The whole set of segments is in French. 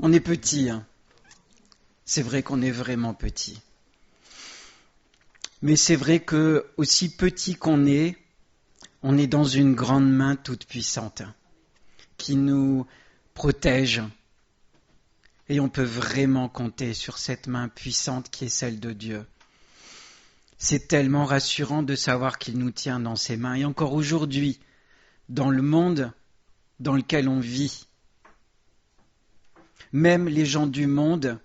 On est petit, hein. C'est vrai qu'on est vraiment petit. Mais c'est vrai que, aussi petit qu'on est, on est dans une grande main toute puissante qui nous protège. Et on peut vraiment compter sur cette main puissante qui est celle de Dieu. C'est tellement rassurant de savoir qu'il nous tient dans ses mains. Et encore aujourd'hui, dans le monde dans lequel on vit, même les gens du monde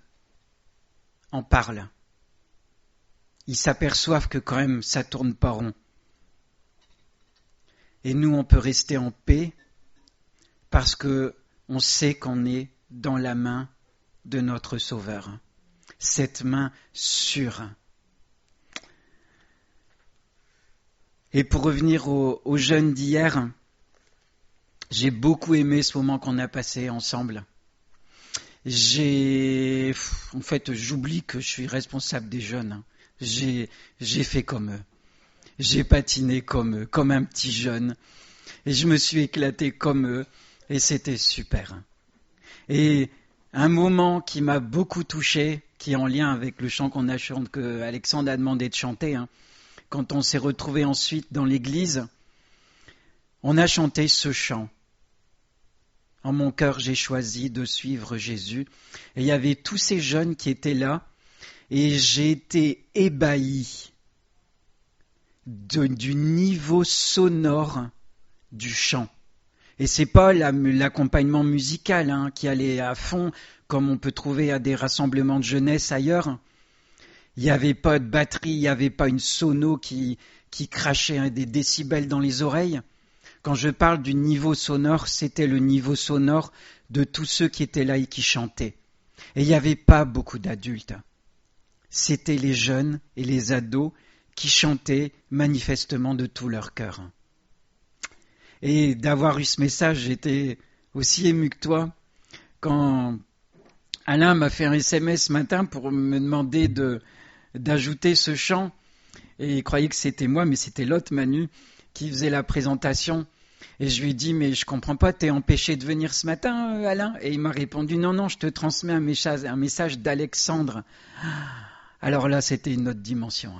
en parlent. Ils s'aperçoivent que quand même ça tourne pas rond. Et nous, on peut rester en paix parce que on sait qu'on est dans la main de notre Sauveur. Cette main sûre. Et pour revenir aux jeunes d'hier, j'ai beaucoup aimé ce moment qu'on a passé ensemble. En fait, j'oublie que je suis responsable des jeunes. J'ai fait comme eux. J'ai patiné comme eux, comme un petit jeune. Et je me suis éclaté comme eux. Et c'était super. Et un moment qui m'a beaucoup touché, qui est en lien avec le chant qu'on a chanté, que Alexandre a demandé de chanter, quand on s'est retrouvés ensuite dans l'église, on a chanté ce chant. En mon cœur, j'ai choisi de suivre Jésus. Et il y avait tous ces jeunes qui étaient là. Et j'ai été ébahi du niveau sonore du chant. Et c'est pas l'accompagnement musical qui allait à fond, comme on peut trouver à des rassemblements de jeunesse ailleurs. Il n'y avait pas de batterie, il n'y avait pas une sono qui crachait des décibels dans les oreilles. Quand je parle du niveau sonore, c'était le niveau sonore de tous ceux qui étaient là et qui chantaient. Et il n'y avait pas beaucoup d'adultes. C'était les jeunes et les ados qui chantaient manifestement de tout leur cœur. Et d'avoir eu ce message, j'étais aussi ému que toi quand Alain m'a fait un SMS ce matin pour me demander d'ajouter ce chant. Et il croyait que c'était moi, mais c'était l'autre Manu qui faisait la présentation. Et je lui ai dit, mais je comprends pas, t'es empêché de venir ce matin, Alain? Et il m'a répondu, non, je te transmets un message d'Alexandre. Alors là, c'était une autre dimension.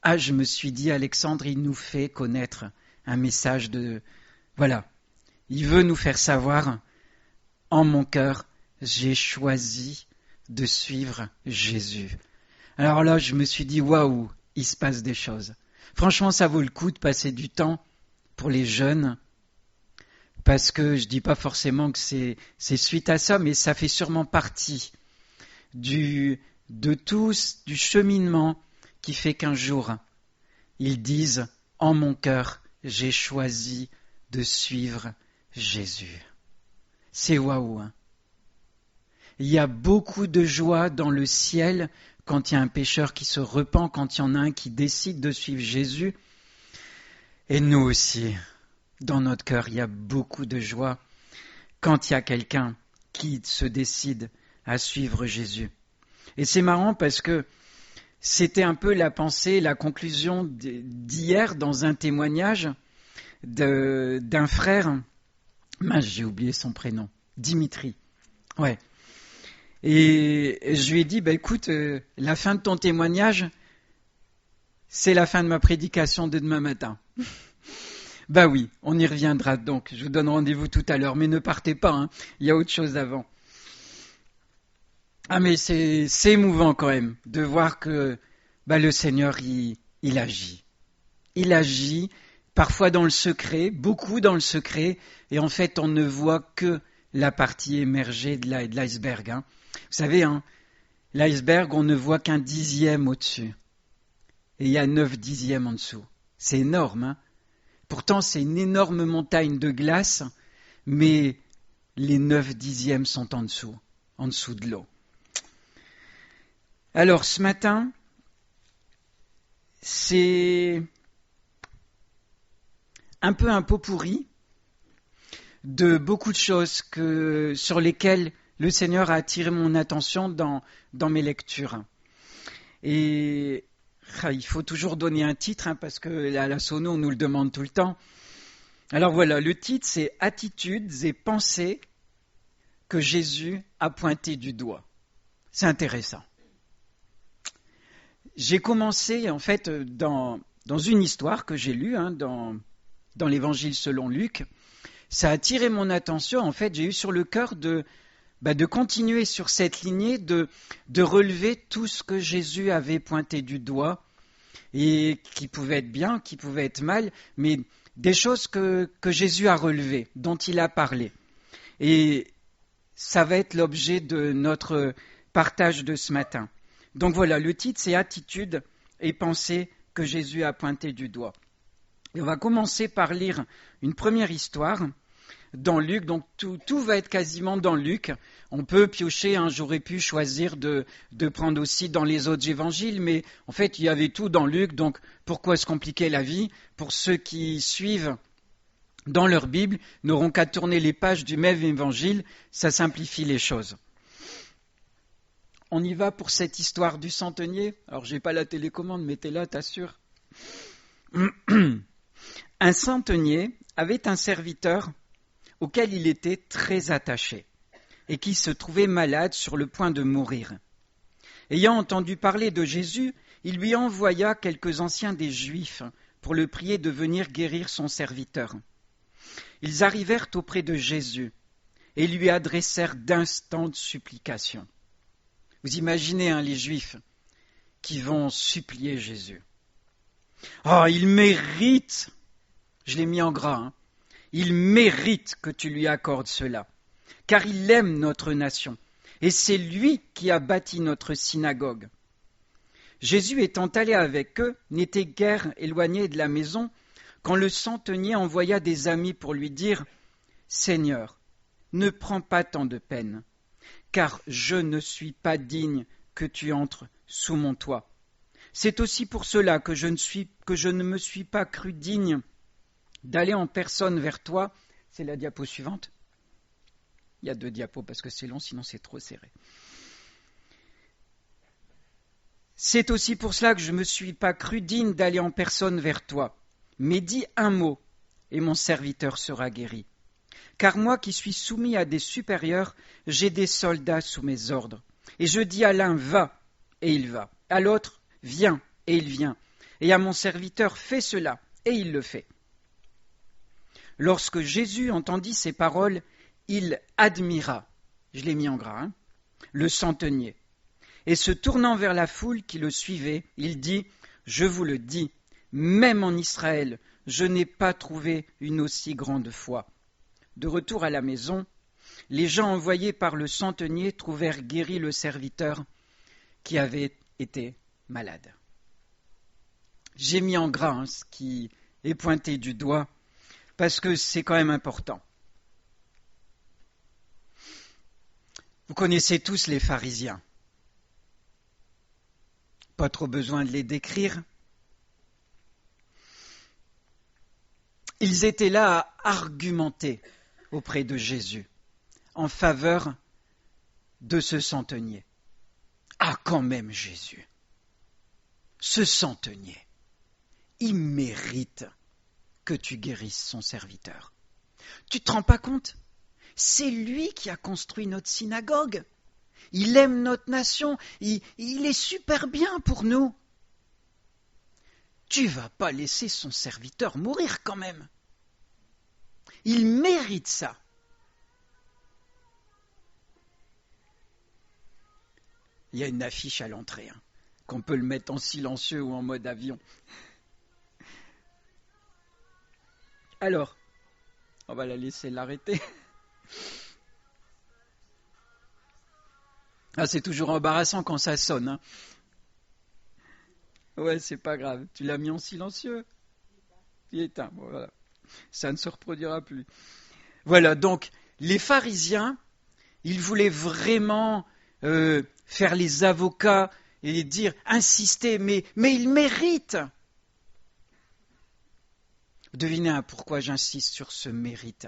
Je me suis dit, Alexandre, il nous fait connaître un message Voilà, il veut nous faire savoir, en mon cœur, j'ai choisi de suivre Jésus. Alors là, je me suis dit, waouh, il se passe des choses. Franchement, ça vaut le coup de passer du temps pour les jeunes, parce que je dis pas forcément que c'est suite à ça, mais ça fait sûrement partie du cheminement qui fait qu'un jour, ils disent, en mon cœur, j'ai choisi de suivre Jésus. C'est waouh. Il y a beaucoup de joie dans le ciel quand il y a un pécheur qui se repent, quand il y en a un qui décide de suivre Jésus. Et nous aussi, dans notre cœur, il y a beaucoup de joie quand il y a quelqu'un qui se décide à suivre Jésus. Et c'est marrant parce que c'était un peu la pensée, la conclusion d'hier dans un témoignage d'un frère. J'ai oublié son prénom. Dimitri. Ouais. Et je lui ai dit, écoute, la fin de ton témoignage, c'est la fin de ma prédication de demain matin. Oui, on y reviendra donc. Je vous donne rendez-vous tout à l'heure, mais ne partez pas, il y a autre chose avant. Mais c'est émouvant quand même de voir que le Seigneur, il agit. Il agit, parfois dans le secret, beaucoup dans le secret, et en fait, on ne voit que la partie émergée de l'iceberg. Vous savez, l'iceberg, on ne voit qu'un dixième au-dessus. Et il y a 9 dixièmes en dessous. C'est énorme, Pourtant, c'est une énorme montagne de glace, mais les 9 dixièmes sont en dessous de l'eau. Alors, ce matin, c'est un peu un pot-pourri de beaucoup de choses sur lesquelles le Seigneur a attiré mon attention dans mes lectures. Et il faut toujours donner un titre, parce que à la sono, on nous le demande tout le temps. Alors voilà, le titre, c'est « Attitudes et pensées que Jésus a pointé du doigt. C'est intéressant. J'ai commencé en fait dans une histoire que j'ai lue dans l'Évangile selon Luc. Ça a attiré mon attention. En fait, j'ai eu sur le cœur de continuer sur cette lignée, de relever tout ce que Jésus avait pointé du doigt et qui pouvait être bien, qui pouvait être mal, mais des choses que Jésus a relevées, dont il a parlé. Et ça va être l'objet de notre partage de ce matin. Donc voilà, le titre c'est Attitude et pensée que Jésus a pointé du doigt. Et on va commencer par lire une première histoire dans Luc, donc tout va être quasiment dans Luc. On peut piocher, j'aurais pu choisir de prendre aussi dans les autres évangiles, mais en fait il y avait tout dans Luc, donc pourquoi se compliquer la vie? Pour ceux qui suivent dans leur Bible, n'auront qu'à tourner les pages du même évangile, ça simplifie les choses. On y va pour cette histoire du centenier. Alors j'ai pas la télécommande, mais t'es là, t'assures. Un centenier avait un serviteur auquel il était très attaché et qui se trouvait malade sur le point de mourir. Ayant entendu parler de Jésus, il lui envoya quelques anciens des Juifs pour le prier de venir guérir son serviteur. Ils arrivèrent auprès de Jésus et lui adressèrent d'instantes supplications. Vous imaginez les Juifs qui vont supplier Jésus. Oh, il mérite, je l'ai mis en gras, il mérite que tu lui accordes cela, car il aime notre nation, et c'est lui qui a bâti notre synagogue. Jésus étant allé avec eux, n'était guère éloigné de la maison, quand le centenier envoya des amis pour lui dire « Seigneur, ne prends pas tant de peine, car je ne suis pas digne que tu entres sous mon toit. C'est aussi pour cela que je ne me suis pas cru digne d'aller en personne vers toi. » C'est la diapo suivante. Il y a 2 diapos parce que c'est long, sinon c'est trop serré. C'est aussi pour cela que je ne me suis pas cru digne d'aller en personne vers toi. Mais dis un mot, et mon serviteur sera guéri. Car moi qui suis soumis à des supérieurs, j'ai des soldats sous mes ordres. Et je dis à l'un, va, et il va. À l'autre, viens, et il vient. Et à mon serviteur, fais cela, et il le fait. Lorsque Jésus entendit ces paroles, il admira, je l'ai mis en gras, le centenier. Et se tournant vers la foule qui le suivait, il dit, je vous le dis, même en Israël, je n'ai pas trouvé une aussi grande foi. De retour à la maison, les gens envoyés par le centenier trouvèrent guéri le serviteur qui avait été malade. J'ai mis en gras ce qui est pointé du doigt, parce que c'est quand même important. Vous connaissez tous les pharisiens. Pas trop besoin de les décrire. Ils étaient là à argumenter auprès de Jésus en faveur de ce centenier. Ah, quand même, Jésus, ce centenier, il mérite que tu guérisses son serviteur. Tu te rends pas compte? C'est lui qui a construit notre synagogue. Il aime notre nation. Il est super bien pour nous. Tu vas pas laisser son serviteur mourir quand même. Il mérite ça. Il y a une affiche à l'entrée, qu'on peut le mettre en silencieux ou en mode avion. Alors, on va la laisser l'arrêter. Ah, c'est toujours embarrassant quand ça sonne. Ouais, c'est pas grave. Tu l'as mis en silencieux. Il est éteint. Bon, voilà. Ça ne se reproduira plus. Voilà, donc, les pharisiens, ils voulaient vraiment faire les avocats et dire, insister, mais il mérite. Devinez pourquoi j'insiste sur ce mérite.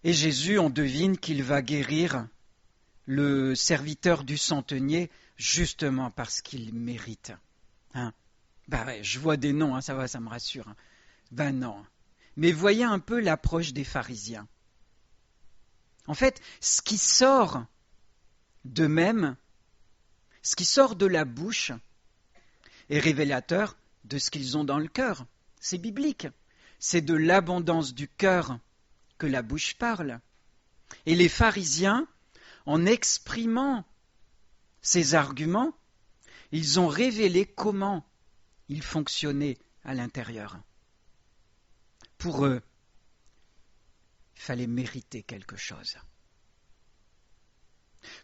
Et Jésus, on devine qu'il va guérir le serviteur du centenier justement parce qu'il mérite. Ouais, je vois des noms, ça va, ça me rassure. Ben non, Mais voyez un peu l'approche des pharisiens. En fait, ce qui sort d'eux-mêmes, ce qui sort de la bouche, est révélateur de ce qu'ils ont dans le cœur. C'est biblique. C'est de l'abondance du cœur que la bouche parle. Et les pharisiens, en exprimant ces arguments, ils ont révélé comment ils fonctionnaient à l'intérieur. Pour eux, il fallait mériter quelque chose.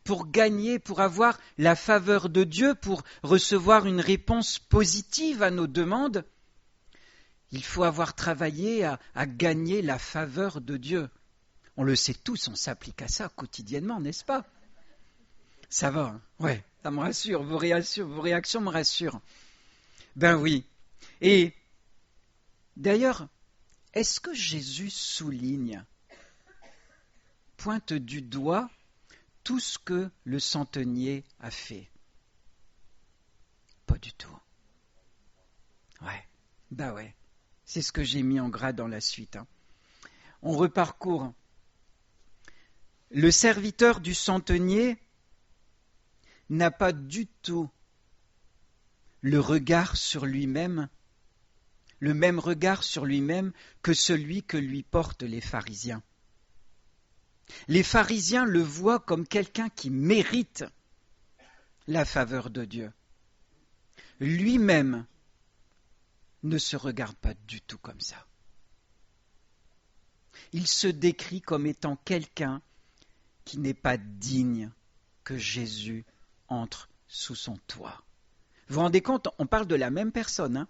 Pour gagner, pour avoir la faveur de Dieu, pour recevoir une réponse positive à nos demandes, il faut avoir travaillé à gagner la faveur de Dieu. On le sait tous, on s'applique à ça quotidiennement, n'est-ce pas? Ça va, hein? Ouais, ça me rassure, vos réactions me rassurent. Ben oui. Et d'ailleurs, est-ce que Jésus souligne, pointe du doigt tout ce que le centenier a fait? Pas du tout. Ouais, bah ouais. C'est ce que j'ai mis en gras dans la suite. Hein. On reparcourt. Le serviteur du centenier n'a pas du tout le regard sur lui-même, le même regard sur lui-même que celui que lui portent les pharisiens. Les pharisiens le voient comme quelqu'un qui mérite la faveur de Dieu. Lui-même ne se regarde pas du tout comme ça. Il se décrit comme étant quelqu'un qui n'est pas digne que Jésus entre sous son toit. Vous vous rendez compte, on parle de la même personne, hein,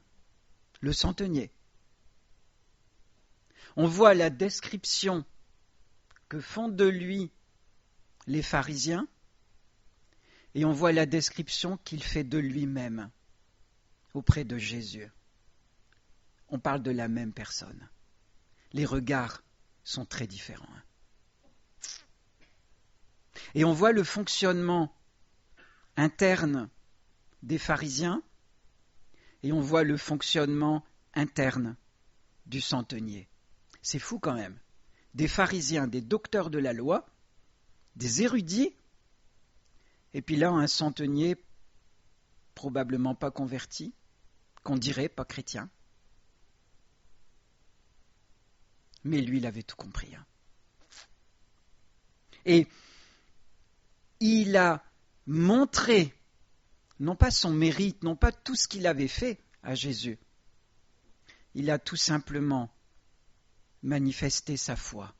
le centenier. On voit la description que font de lui les pharisiens et on voit la description qu'il fait de lui-même auprès de Jésus. On parle de la même personne. Les regards sont très différents. Et on voit le fonctionnement interne des pharisiens et on voit le fonctionnement interne du centenier. C'est fou quand même. Des pharisiens, des docteurs de la loi, des érudits, et puis là un centenier probablement pas converti, qu'on dirait pas chrétien. Mais lui, il avait tout compris. Hein. Et il a montré, non pas son mérite, non pas tout ce qu'il avait fait à Jésus. Il a tout simplement manifesté sa foi.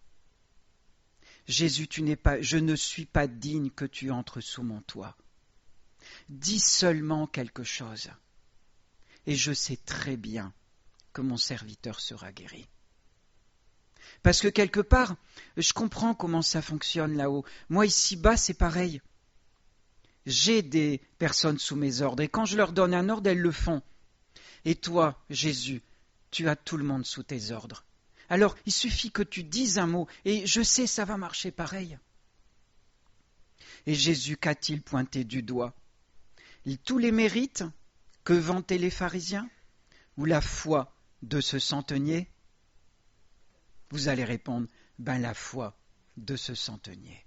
Jésus, je ne suis pas digne que tu entres sous mon toit. Dis seulement quelque chose, et je sais très bien que mon serviteur sera guéri. Parce que quelque part, je comprends comment ça fonctionne là-haut. Moi, ici-bas, c'est pareil. J'ai des personnes sous mes ordres, et quand je leur donne un ordre, elles le font. Et toi, Jésus, tu as tout le monde sous tes ordres. Alors, il suffit que tu dises un mot, et je sais, ça va marcher pareil. Et Jésus, qu'a-t-il pointé du doigt? Tous les mérites que vantaient les pharisiens, ou la foi de ce centenier? Vous allez répondre, la foi de ce centenier.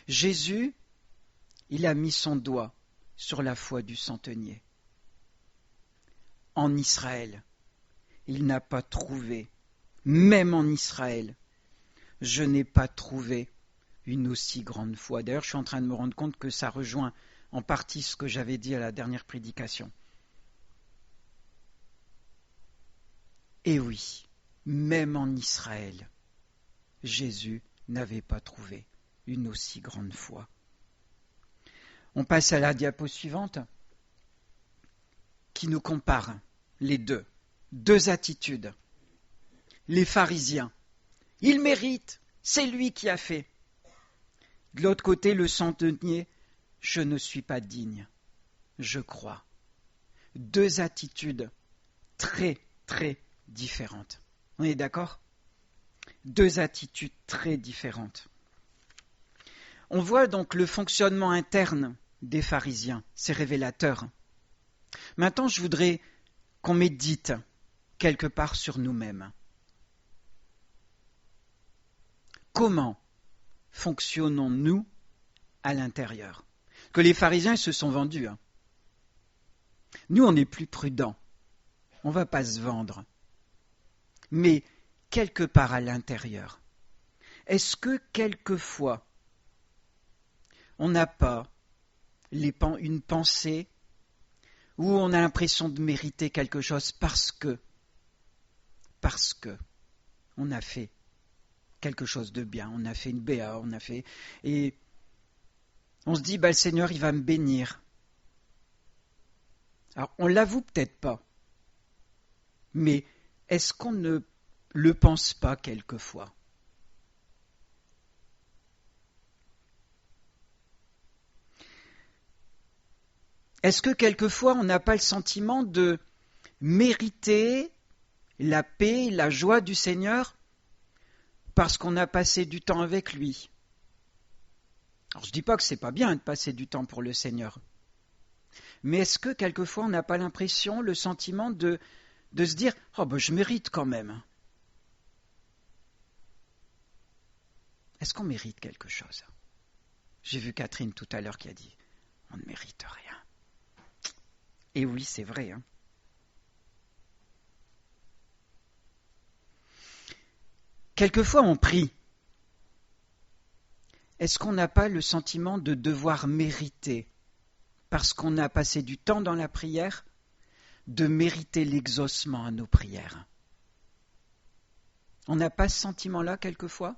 Jésus, il a mis son doigt sur la foi du centenier. En Israël, il n'a pas trouvé, même en Israël, je n'ai pas trouvé une aussi grande foi. D'ailleurs, je suis en train de me rendre compte que ça rejoint en partie ce que j'avais dit à la dernière prédication. Et oui, même en Israël, Jésus n'avait pas trouvé une aussi grande foi. On passe à la diapo suivante, qui nous compare les deux attitudes. Les pharisiens, il mérite, c'est lui qui a fait. De l'autre côté, le centenier, je ne suis pas digne, je crois. Deux attitudes très, très différentes. On est d'accord? Deux attitudes très différentes. On voit donc le fonctionnement interne des pharisiens, c'est révélateur. Maintenant, je voudrais qu'on médite quelque part sur nous-mêmes. Comment fonctionnons-nous à l'intérieur? Que les pharisiens se sont vendus. Nous, on est plus prudents. On ne va pas se vendre. Mais quelque part à l'intérieur, est-ce que quelquefois, on n'a pas une pensée où on a l'impression de mériter quelque chose parce que on a fait quelque chose de bien, on a fait une BA, et on se dit, le Seigneur, il va me bénir. Alors, on l'avoue peut-être pas, mais est-ce qu'on ne le pense pas quelquefois? Est-ce que quelquefois on n'a pas le sentiment de mériter la paix, la joie du Seigneur parce qu'on a passé du temps avec lui? Alors je ne dis pas que c'est pas bien de passer du temps pour le Seigneur, mais est-ce que quelquefois on n'a pas l'impression, le sentiment de se dire « Oh je mérite quand même ». Est-ce qu'on mérite quelque chose? J'ai vu Catherine tout à l'heure qui a dit « On ne mérite rien ». Et oui, c'est vrai. Quelquefois, on prie. Est-ce qu'on n'a pas le sentiment de devoir mériter, parce qu'on a passé du temps dans la prière, de mériter l'exaucement à nos prières? On n'a pas ce sentiment-là quelquefois?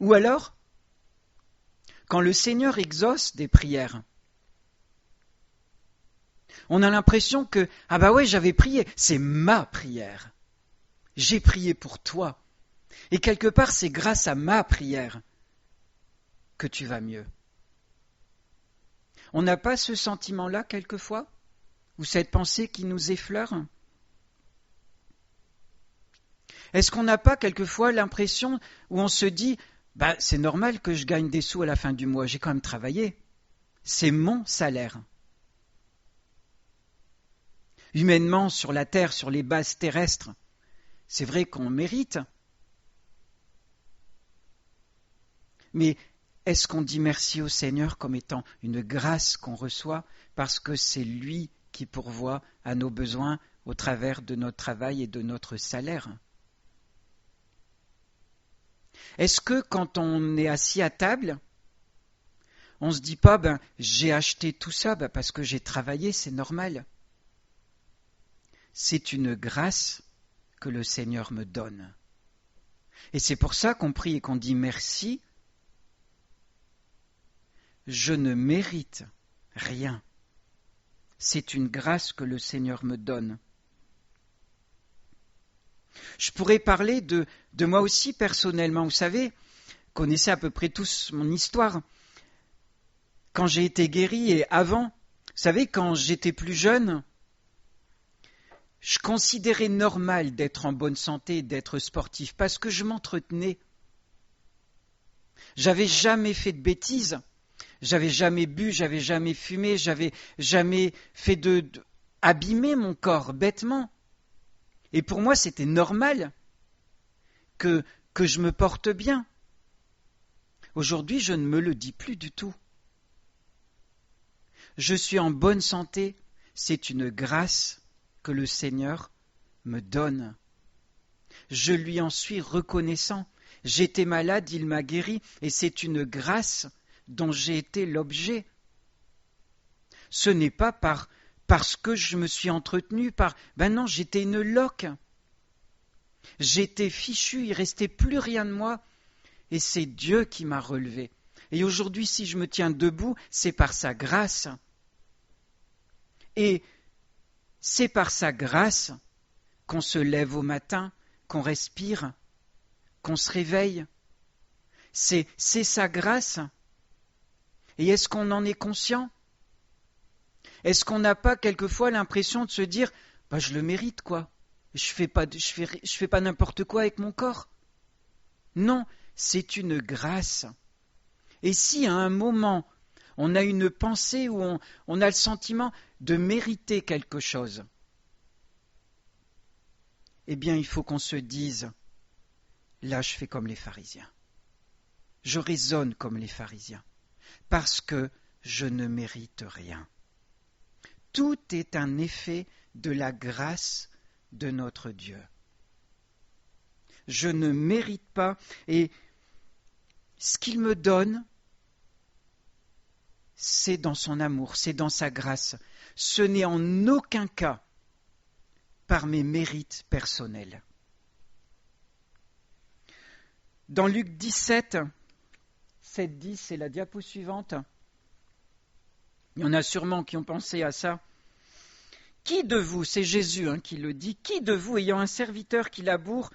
Ou alors, quand le Seigneur exauce des prières, on a l'impression que, j'avais prié, c'est ma prière. J'ai prié pour toi. Et quelque part, c'est grâce à ma prière que tu vas mieux. On n'a pas ce sentiment-là quelquefois? Ou cette pensée qui nous effleure? Est-ce qu'on n'a pas quelquefois l'impression où on se dit c'est normal que je gagne des sous à la fin du mois, j'ai quand même travaillé. C'est mon salaire. Humainement, sur la terre, sur les bases terrestres, c'est vrai qu'on mérite. Mais est-ce qu'on dit merci au Seigneur comme étant une grâce qu'on reçoit parce que c'est lui qui pourvoit à nos besoins au travers de notre travail et de notre salaire? Est-ce que quand on est assis à table, on ne se dit pas j'ai acheté tout ça parce que j'ai travaillé, c'est normal? C'est une grâce que le Seigneur me donne. Et c'est pour ça qu'on prie et qu'on dit merci. Je ne mérite rien. C'est une grâce que le Seigneur me donne. Je pourrais parler de moi aussi personnellement. Vous savez, connaissez à peu près tous mon histoire. Quand j'ai été guéri et avant, vous savez, quand j'étais plus jeune, je considérais normal d'être en bonne santé, d'être sportif, parce que je m'entretenais. J'avais jamais fait de bêtises, j'avais jamais bu, j'avais jamais fumé, j'avais jamais fait abîmer mon corps bêtement. Et pour moi, c'était normal que je me porte bien. Aujourd'hui, je ne me le dis plus du tout. Je suis en bonne santé, c'est une grâce que le Seigneur me donne. Je lui en suis reconnaissant. J'étais malade, il m'a guéri, et c'est une grâce dont j'ai été l'objet. Ce n'est pas parce que je me suis entretenu non, j'étais une loque. J'étais fichu, il ne restait plus rien de moi, et c'est Dieu qui m'a relevé. Et aujourd'hui, si je me tiens debout, c'est par sa grâce. Et c'est par sa grâce qu'on se lève au matin, qu'on respire, qu'on se réveille. C'est sa grâce. Et est-ce qu'on en est conscient? Est-ce qu'on n'a pas quelquefois l'impression de se dire je le mérite quoi. Je fais pas n'importe quoi avec mon corps. Non, c'est une grâce. Et si à un moment On a une pensée où on a le sentiment de mériter quelque chose. Eh bien, il faut qu'on se dise, là, je fais comme les pharisiens. Je raisonne comme les pharisiens, parce que je ne mérite rien. Tout est un effet de la grâce de notre Dieu. Je ne mérite pas, et ce qu'il me donne, c'est dans son amour, c'est dans sa grâce. Ce n'est en aucun cas par mes mérites personnels. Dans Luc 17, 7-10, c'est la diapo suivante. Il y en a sûrement qui ont pensé à ça. Qui de vous, c'est Jésus qui le dit, qui de vous, ayant un serviteur qui laboure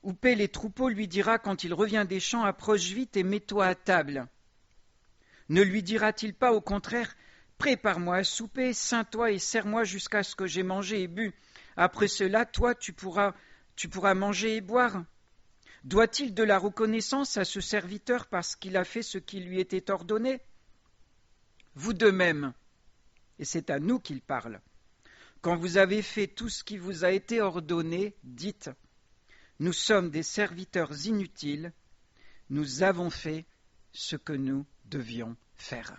ou paie les troupeaux, lui dira quand il revient des champs, approche vite et mets-toi à table. Ne lui dira-t-il pas au contraire, prépare-moi à souper, ceins-toi et sers-moi jusqu'à ce que j'aie mangé et bu. Après cela, toi, tu pourras manger et boire. Doit-il de la reconnaissance à ce serviteur parce qu'il a fait ce qui lui était ordonné? Vous de même, et c'est à nous qu'il parle, quand vous avez fait tout ce qui vous a été ordonné, dites, nous sommes des serviteurs inutiles, nous avons fait ce que nous devions faire.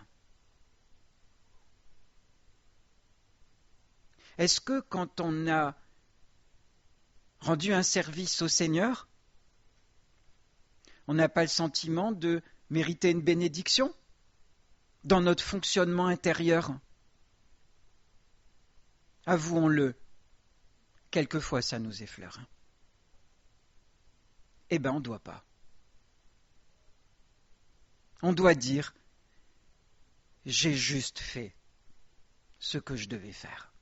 Est-ce que quand on a rendu un service au Seigneur, on n'a pas le sentiment de mériter une bénédiction dans notre fonctionnement intérieur? Avouons-le, quelquefois ça nous effleure. Eh bien, on ne doit pas. On doit dire, j'ai juste fait ce que je devais faire.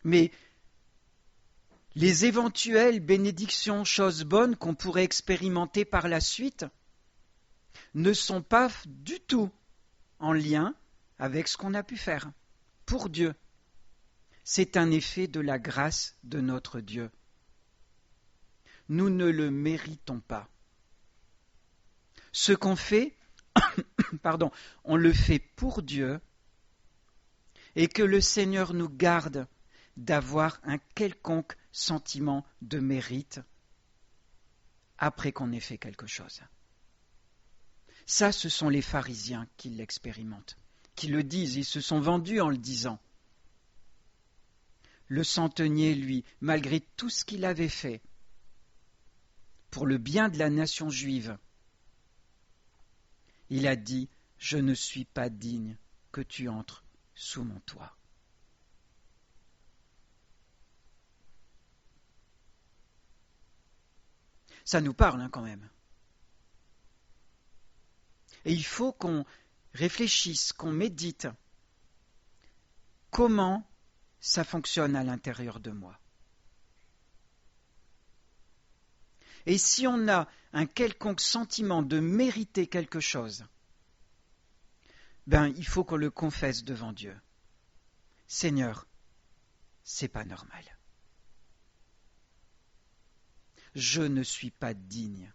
Mais les éventuelles bénédictions, choses bonnes qu'on pourrait expérimenter par la suite, ne sont pas du tout en lien avec ce qu'on a pu faire pour Dieu. C'est un effet de la grâce de notre Dieu. Nous ne le méritons pas. Ce qu'on fait, on le fait pour Dieu, et que le Seigneur nous garde d'avoir un quelconque sentiment de mérite après qu'on ait fait quelque chose. Ça, ce sont les pharisiens qui l'expérimentent, qui le disent, ils se sont vendus en le disant. Le centenier, lui, malgré tout ce qu'il avait fait pour le bien de la nation juive, il a dit « Je ne suis pas digne que tu entres sous mon toit ». Ça nous parle quand même. Et il faut qu'on réfléchisse, qu'on médite. Comment ça fonctionne à l'intérieur de moi? Et si on a un quelconque sentiment de mériter quelque chose, il faut qu'on le confesse devant Dieu. Seigneur, c'est pas normal. Je ne suis pas digne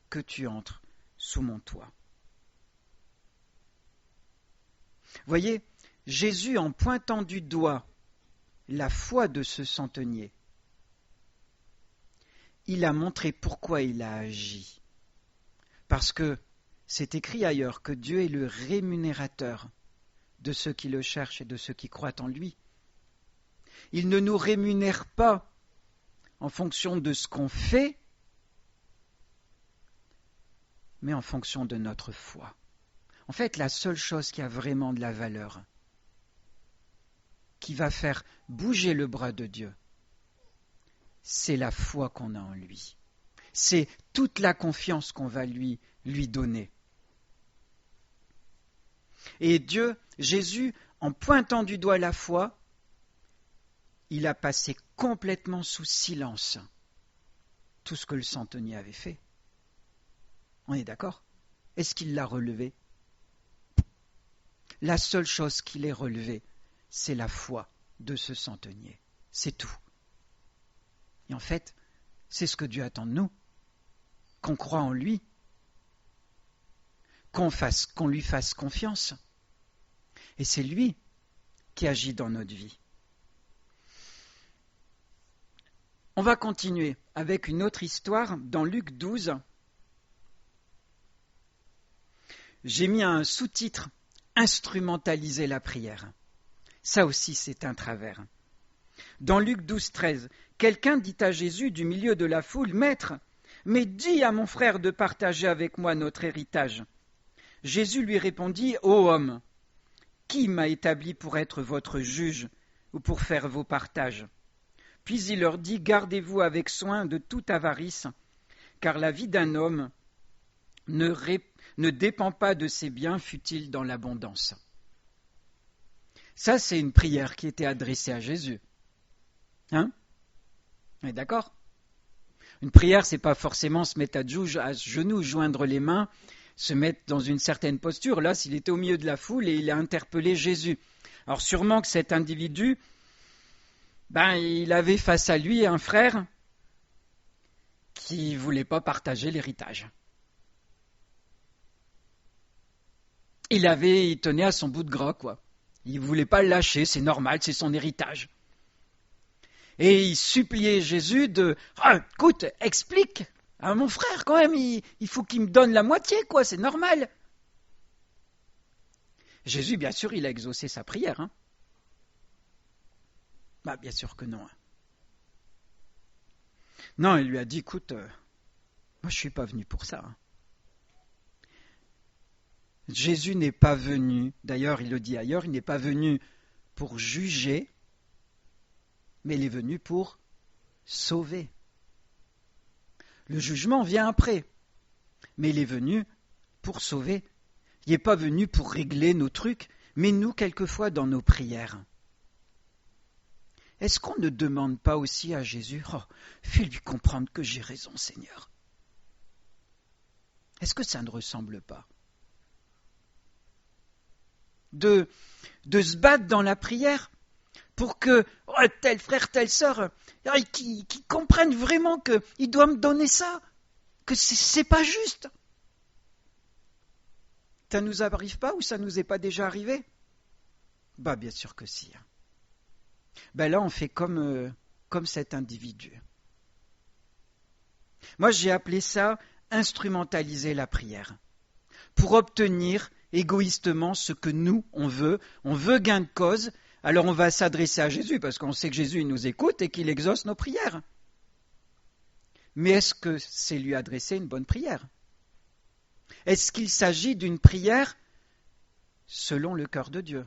que tu entres sous mon toit. Voyez, Jésus, en pointant du doigt la foi de ce centenier, il a montré pourquoi il a agi. Parce que c'est écrit ailleurs que Dieu est le rémunérateur de ceux qui le cherchent et de ceux qui croient en lui. Il ne nous rémunère pas en fonction de ce qu'on fait, mais en fonction de notre foi. En fait, la seule chose qui a vraiment de la valeur, qui va faire bouger le bras de Dieu, c'est la foi qu'on a en lui. C'est toute la confiance qu'on va lui donner. Et Dieu, Jésus, en pointant du doigt la foi, il a passé complètement sous silence tout ce que le centenier avait fait. On est d'accord? Est-ce qu'il l'a relevé? La seule chose qu'il ait relevée, c'est la foi de ce centenier. C'est tout. Et en fait, c'est ce que Dieu attend de nous, qu'on croit en lui, qu'on lui fasse confiance. Et c'est lui qui agit dans notre vie. On va continuer avec une autre histoire dans Luc 12. J'ai mis un sous-titre « Instrumentaliser la prière ». Ça aussi, c'est un travers. Dans Luc 12, 13, quelqu'un dit à Jésus du milieu de la foule « Maître, mais dis à mon frère de partager avec moi notre héritage. » Jésus lui répondit « Ô homme, qui m'a établi pour être votre juge ou pour faire vos partages ?» Puis il leur dit « Gardez-vous avec soin de toute avarice, car la vie d'un homme ne dépend pas de ses biens, fût-il dans l'abondance. » Ça, c'est une prière qui était adressée à Jésus. Hein? On est d'accord? Une prière, c'est pas forcément se mettre à genoux, joindre les mains, se mettre dans une certaine posture. Là, s'il était au milieu de la foule et il a interpellé Jésus. Alors sûrement que cet individu, il avait face à lui un frère qui voulait pas partager l'héritage. Il tenait à son bout de gras, quoi. Il voulait pas le lâcher, c'est normal, c'est son héritage. Et il suppliait Jésus écoute, explique à mon frère quand même, il faut qu'il me donne la moitié, quoi, c'est normal. Jésus, bien sûr, il a exaucé sa prière. Hein. Bien sûr que non. Hein. Non, il lui a dit, écoute, moi je suis pas venu pour ça. Hein. Jésus n'est pas venu, d'ailleurs il le dit ailleurs, il n'est pas venu pour juger, mais il est venu pour sauver. Le jugement vient après, mais il est venu pour sauver. Il n'est pas venu pour régler nos trucs, mais nous, quelquefois, dans nos prières. Est-ce qu'on ne demande pas aussi à Jésus, fais-lui comprendre que j'ai raison, Seigneur? Est-ce que ça ne ressemble pas? De se battre dans la prière pour que tel frère, telle sœur, qui comprennent vraiment qu'il doit me donner ça, que c'est pas juste. Ça ne nous arrive pas ou ça ne nous est pas déjà arrivé? Bien sûr que si. Là, on fait comme cet individu. Moi, j'ai appelé ça instrumentaliser la prière pour obtenir égoïstement ce que nous, on veut gain de cause, alors on va s'adresser à Jésus, parce qu'on sait que Jésus il nous écoute et qu'il exauce nos prières. Mais est-ce que c'est lui adresser une bonne prière? Est-ce qu'il s'agit d'une prière selon le cœur de Dieu?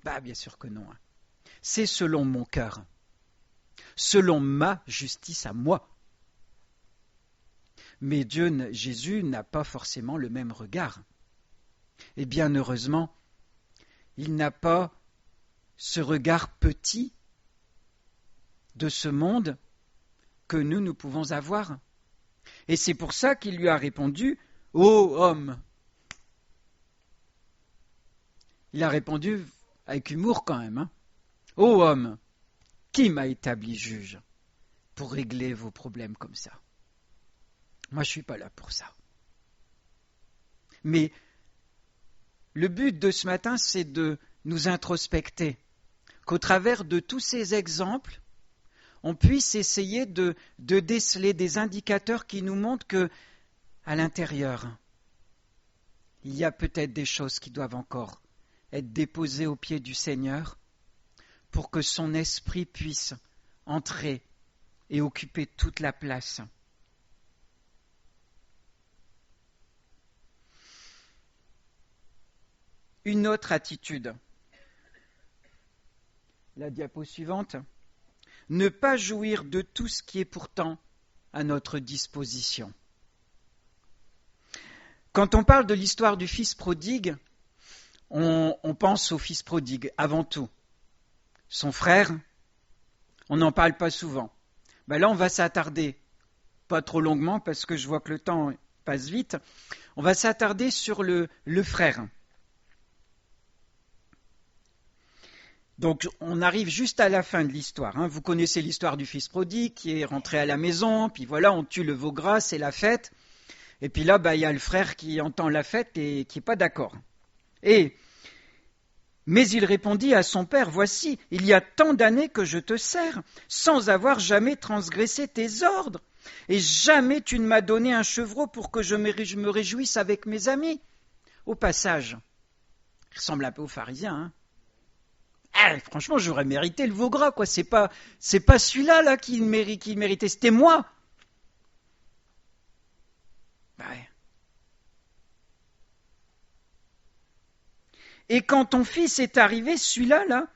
Bien sûr que non. C'est selon mon cœur, selon ma justice à moi. Mais Jésus n'a pas forcément le même regard. Et bien heureusement, il n'a pas ce regard petit de ce monde que nous pouvons avoir. Et c'est pour ça qu'il lui a répondu « Ô homme !» Il a répondu avec humour quand même. « Ô homme, qui m'a établi juge pour régler vos problèmes comme ça? Moi, je ne suis pas là pour ça. » Mais le but de ce matin, c'est de nous introspecter, qu'au travers de tous ces exemples, on puisse essayer de déceler des indicateurs qui nous montrent que, à l'intérieur, il y a peut-être des choses qui doivent encore être déposées aux pieds du Seigneur pour que son esprit puisse entrer et occuper toute la place. Une autre attitude. La diapo suivante. Ne pas jouir de tout ce qui est pourtant à notre disposition. Quand on parle de l'histoire du fils prodigue, on pense au fils prodigue avant tout. Son frère, on n'en parle pas souvent. Là, on va s'attarder, pas trop longuement parce que je vois que le temps passe vite, on va s'attarder sur le frère. Donc, on arrive juste à la fin de l'histoire. Vous connaissez l'histoire du fils prodigue qui est rentré à la maison, puis voilà, on tue le veau gras, c'est la fête. Et puis là, il y a le frère qui entend la fête et qui n'est pas d'accord. Mais il répondit à son père, voici, il y a tant d'années que je te sers, sans avoir jamais transgressé tes ordres. Et jamais tu ne m'as donné un chevreau pour que je me réjouisse avec mes amis. Au passage, il ressemble un peu aux pharisiens, hein. Franchement, j'aurais mérité le veau gras, quoi. C'est pas celui-là là qui méritait, c'était moi. Ouais. Et quand ton fils est arrivé, celui-là, là,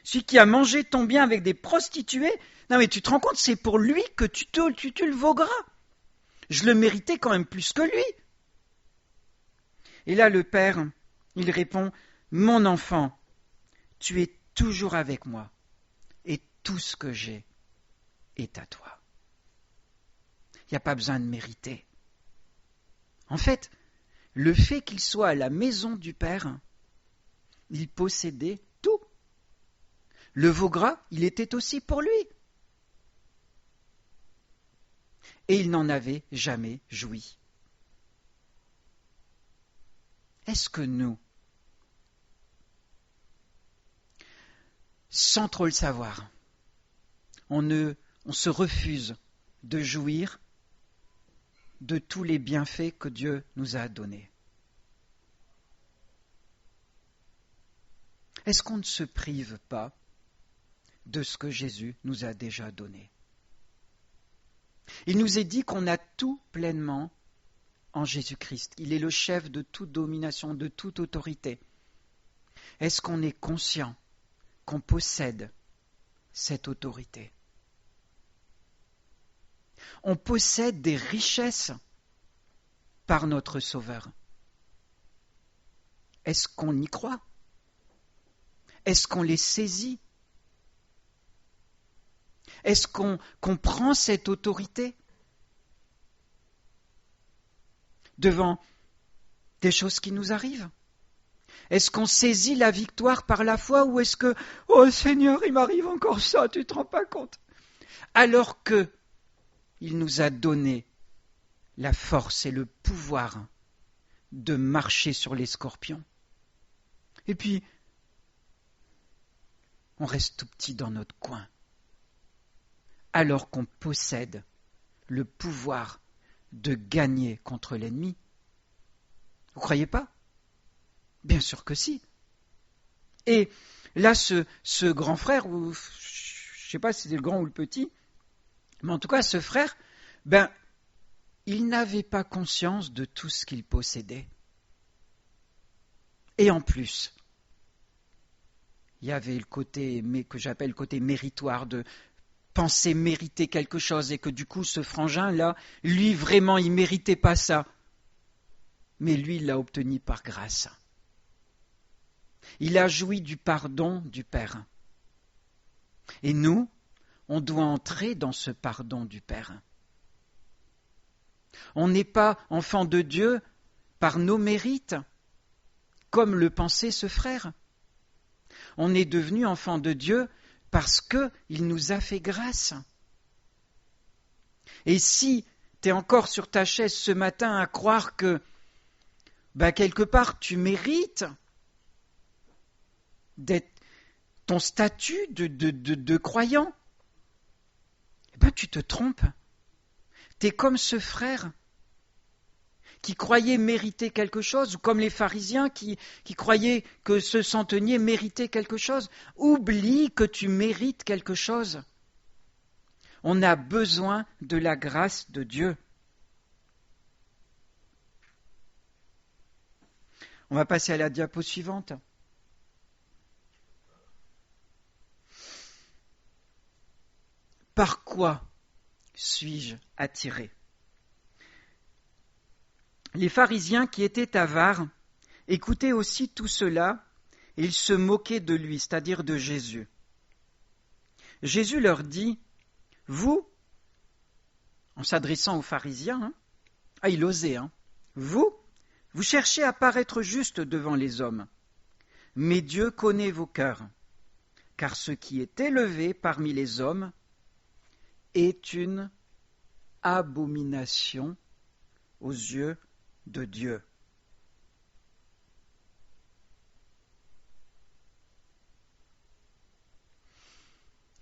celui qui a mangé ton bien avec des prostituées, non mais tu te rends compte, c'est pour lui que tu tues le veau gras. Je le méritais quand même plus que lui. Et là, le père, il répond, mon enfant, tu es toujours avec moi, et tout ce que j'ai est à toi. Il n'y a pas besoin de mériter. En fait, le fait qu'il soit à la maison du père, il possédait tout. Le veau gras, il était aussi pour lui. Et il n'en avait jamais joui. Est-ce que nous, sans trop le savoir, on se refuse de jouir de tous les bienfaits que Dieu nous a donnés? Est-ce qu'on ne se prive pas de ce que Jésus nous a déjà donné? Il nous est dit qu'on a tout pleinement en Jésus-Christ. Il est le chef de toute domination, de toute autorité. Est-ce qu'on est conscient qu'on possède cette autorité? On possède des richesses par notre Sauveur. Est-ce qu'on y croit? Est-ce qu'on les saisit? Est-ce qu'on prend cette autorité devant des choses qui nous arrivent? Est-ce qu'on saisit la victoire par la foi ou est-ce que « Oh Seigneur, il m'arrive encore ça, tu ne te rends pas compte ?» Alors que il nous a donné la force et le pouvoir de marcher sur les scorpions. Et puis, on reste tout petit dans notre coin, alors qu'on possède le pouvoir de gagner contre l'ennemi. Vous croyez pas? Bien sûr que si. Et là, ce grand frère, ou je ne sais pas si c'était le grand ou le petit, mais en tout cas, ce frère, il n'avait pas conscience de tout ce qu'il possédait. Et en plus, il y avait le côté que j'appelle le côté méritoire, de penser mériter quelque chose, et que du coup, ce frangin-là, lui, vraiment, il ne méritait pas ça. Mais lui, il l'a obtenu par grâce. Il a joui du pardon du Père. Et nous, on doit entrer dans ce pardon du Père. On n'est pas enfant de Dieu par nos mérites, comme le pensait ce frère. On est devenu enfant de Dieu parce qu'il nous a fait grâce. Et si tu es encore sur ta chaise ce matin à croire que, quelque part, tu mérites d'être ton statut de croyant, tu te trompes. Tu es comme ce frère qui croyait mériter quelque chose, ou comme les pharisiens qui croyaient que ce centenier méritait quelque chose. Oublie que tu mérites quelque chose. On a besoin de la grâce de Dieu. On va passer à la diapo suivante. Par quoi suis-je attiré? Les pharisiens qui étaient avares écoutaient aussi tout cela et ils se moquaient de lui, c'est-à-dire de Jésus. Jésus leur dit, vous, en s'adressant aux pharisiens, il osait, vous cherchez à paraître juste devant les hommes, mais Dieu connaît vos cœurs, car ce qui est élevé parmi les hommes est une abomination aux yeux de Dieu.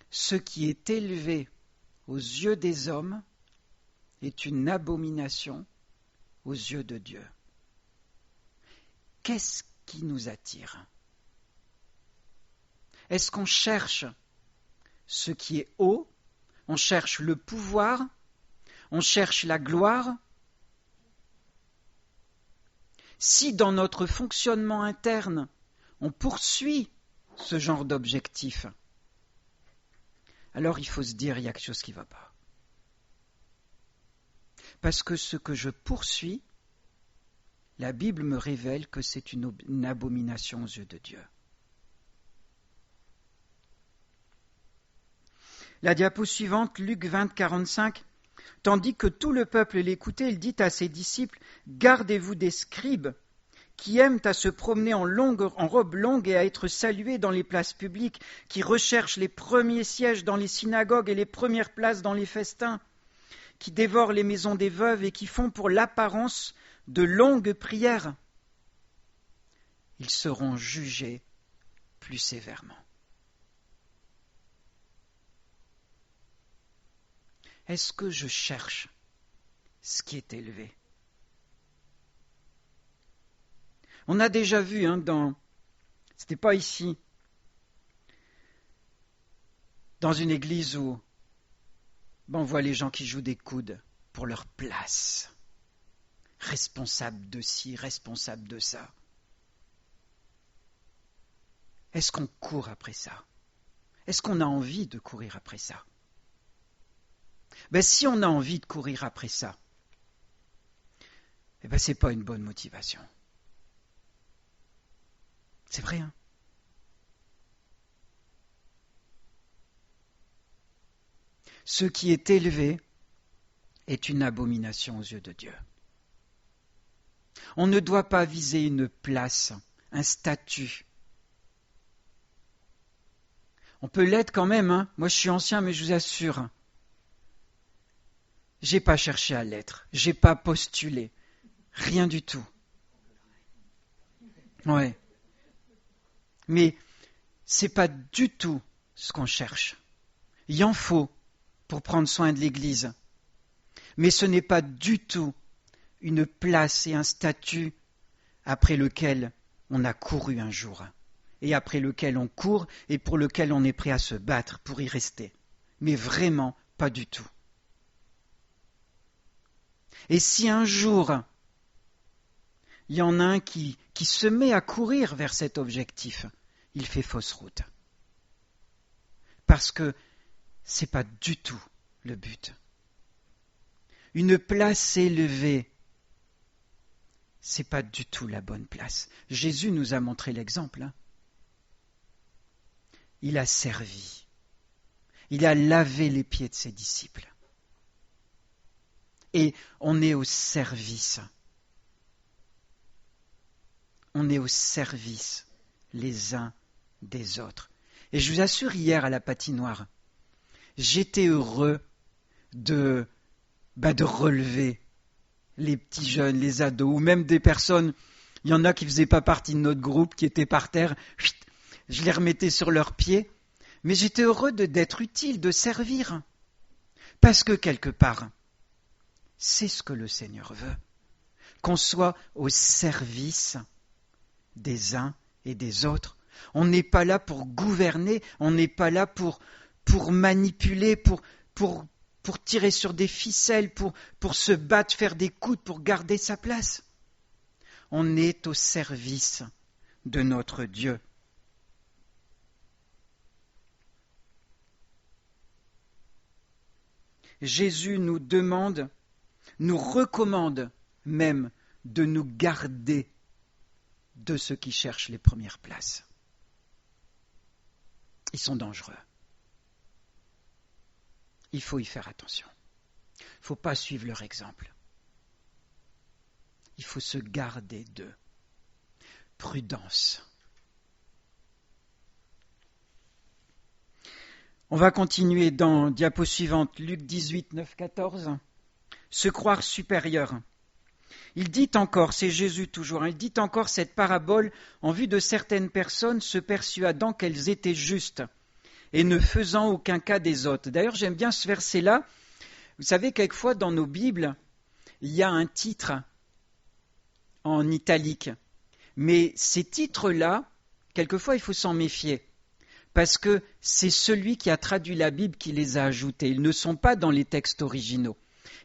Ce qui est élevé aux yeux des hommes est une abomination aux yeux de Dieu. Qu'est-ce qui nous attire? Est-ce qu'on cherche ce qui est haut? On cherche le pouvoir? On cherche la gloire? Si dans notre fonctionnement interne, on poursuit ce genre d'objectif, alors il faut se dire il y a quelque chose qui ne va pas. Parce que ce que je poursuis, la Bible me révèle que c'est une abomination aux yeux de Dieu. La diapo suivante, Luc 20, 45. Tandis que tout le peuple l'écoutait, il dit à ses disciples, « Gardez-vous des scribes qui aiment à se promener en robe longue et à être salués dans les places publiques, qui recherchent les premiers sièges dans les synagogues et les premières places dans les festins, qui dévorent les maisons des veuves et qui font pour l'apparence de longues prières. Ils seront jugés plus sévèrement. » Est-ce que je cherche ce qui est élevé? On a déjà vu, c'était pas ici, dans une église où on voit les gens qui jouent des coudes pour leur place, responsables de ci, responsables de ça. Est-ce qu'on court après ça? Est-ce qu'on a envie de courir après ça? Si on a envie de courir après ça, ce n'est pas une bonne motivation. C'est vrai, hein? Ce qui est élevé est une abomination aux yeux de Dieu. On ne doit pas viser une place, un statut. On peut l'être quand même, hein? Moi je suis ancien, mais je vous assure, j'ai pas cherché à l'être, j'ai pas postulé, rien du tout. Ouais. Mais c'est pas du tout ce qu'on cherche. Il y en faut pour prendre soin de l'Église. Mais ce n'est pas du tout une place et un statut après lequel on a couru un jour, et après lequel on court et pour lequel on est prêt à se battre pour y rester. Mais vraiment pas du tout. Et si un jour, il y en a un qui se met à courir vers cet objectif, il fait fausse route. Parce que ce n'est pas du tout le but. Une place élevée, ce n'est pas du tout la bonne place. Jésus nous a montré l'exemple. Il a servi. Il a lavé les pieds de ses disciples. Et on est au service. On est au service les uns des autres. Et je vous assure, hier à la patinoire, j'étais heureux de relever les petits jeunes, les ados, ou même des personnes, il y en a qui ne faisaient pas partie de notre groupe, qui étaient par terre, je les remettais sur leurs pieds, mais j'étais heureux d'être utile, de servir, parce que quelque part, c'est ce que le Seigneur veut, qu'on soit au service des uns et des autres. On n'est pas là pour gouverner, on n'est pas là pour manipuler, pour tirer sur des ficelles, pour se battre, faire des coudes, pour garder sa place. On est au service de notre Dieu. Jésus nous demande, nous recommande même de nous garder de ceux qui cherchent les premières places. Ils sont dangereux. Il faut y faire attention. Il ne faut pas suivre leur exemple. Il faut se garder d'eux. Prudence. On va continuer dans diapo suivante, Luc 18, 9, 14. Se croire supérieur. Il dit encore, c'est Jésus toujours, il dit encore cette parabole en vue de certaines personnes se persuadant qu'elles étaient justes et ne faisant aucun cas des autres. D'ailleurs, j'aime bien ce verset-là. Vous savez, quelquefois dans nos Bibles, il y a un titre en italique. Mais ces titres-là, quelquefois, il faut s'en méfier. Parce que c'est celui qui a traduit la Bible qui les a ajoutés. Ils ne sont pas dans les textes originaux.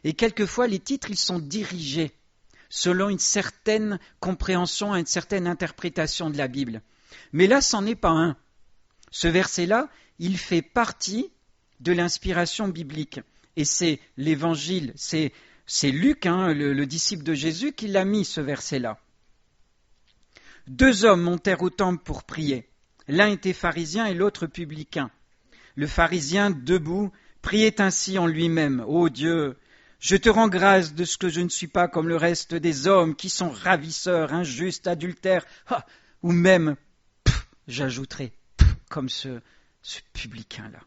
Et quelquefois, les titres, ils sont dirigés selon une certaine compréhension, une certaine interprétation de la Bible. Mais là, c'en est pas un. Ce verset-là, il fait partie de l'inspiration biblique. Et c'est l'évangile, c'est Luc, le disciple de Jésus, qui l'a mis, ce verset-là. 2 hommes montèrent au temple pour prier. L'un était pharisien et l'autre publicain. Le pharisien, debout, priait ainsi en lui-même. « Ô Dieu, je te rends grâce de ce que je ne suis pas comme le reste des hommes qui sont ravisseurs, injustes, adultères, ou même, j'ajouterai, comme ce publicain-là.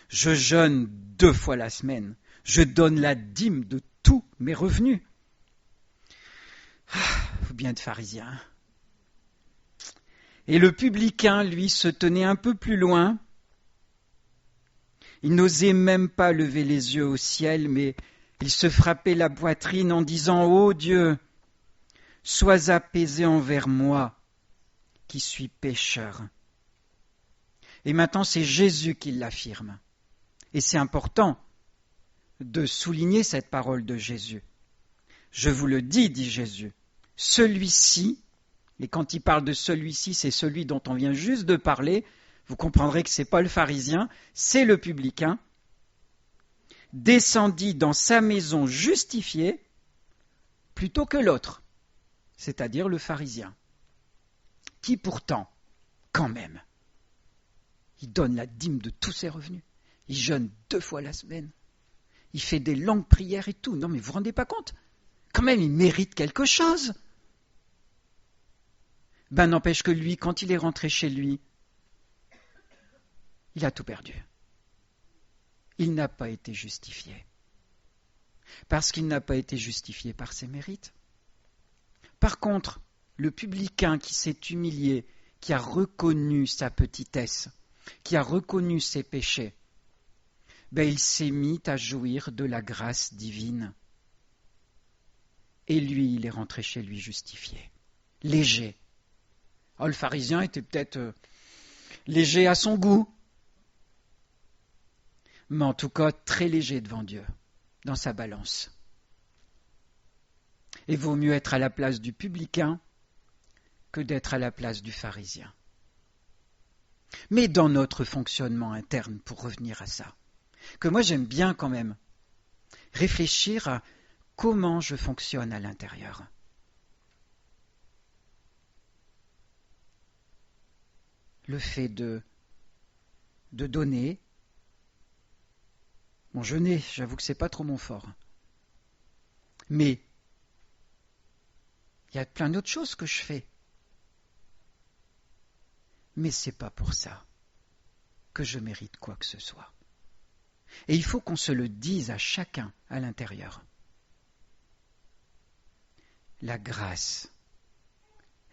Je jeûne 2 fois la semaine. Je donne la dîme de tous mes revenus. » Faut bien être pharisien. Et le publicain, lui, se tenait un peu plus loin. Il n'osait même pas lever les yeux au ciel, mais il se frappait la poitrine en disant « Ô Dieu, sois apaisé envers moi, qui suis pécheur. » Et maintenant, c'est Jésus qui l'affirme. Et c'est important de souligner cette parole de Jésus. Je vous le dis, dit Jésus, celui-ci, et quand il parle de celui-ci, c'est celui dont on vient juste de parler, vous comprendrez que ce n'est pas le pharisien, c'est le publicain, descendit dans sa maison justifié plutôt que l'autre, c'est-à-dire le pharisien, qui pourtant, quand même, il donne la dîme de tous ses revenus, il jeûne 2 fois la semaine, il fait des longues prières et tout. Non mais vous vous rendez pas compte? Quand même, il mérite quelque chose. Ben n'empêche que lui, quand il est rentré chez lui, il a tout perdu. Il n'a pas été justifié. Parce qu'il n'a pas été justifié par ses mérites. Par contre, le publicain qui s'est humilié, qui a reconnu sa petitesse, qui a reconnu ses péchés, ben il s'est mis à jouir de la grâce divine. Et lui, il est rentré chez lui justifié, léger. Oh, le pharisien était peut-être léger à son goût, mais en tout cas très léger devant Dieu, dans sa balance. Et vaut mieux être à la place du publicain que d'être à la place du pharisien. Mais dans notre fonctionnement interne, pour revenir à ça, que moi j'aime bien quand même réfléchir à comment je fonctionne à l'intérieur. Le fait de donner. Bon, jeûner, j'avoue que c'est pas trop mon fort. Mais il y a plein d'autres choses que je fais. Mais c'est pas pour ça que je mérite quoi que ce soit. Et il faut qu'on se le dise à chacun à l'intérieur. La grâce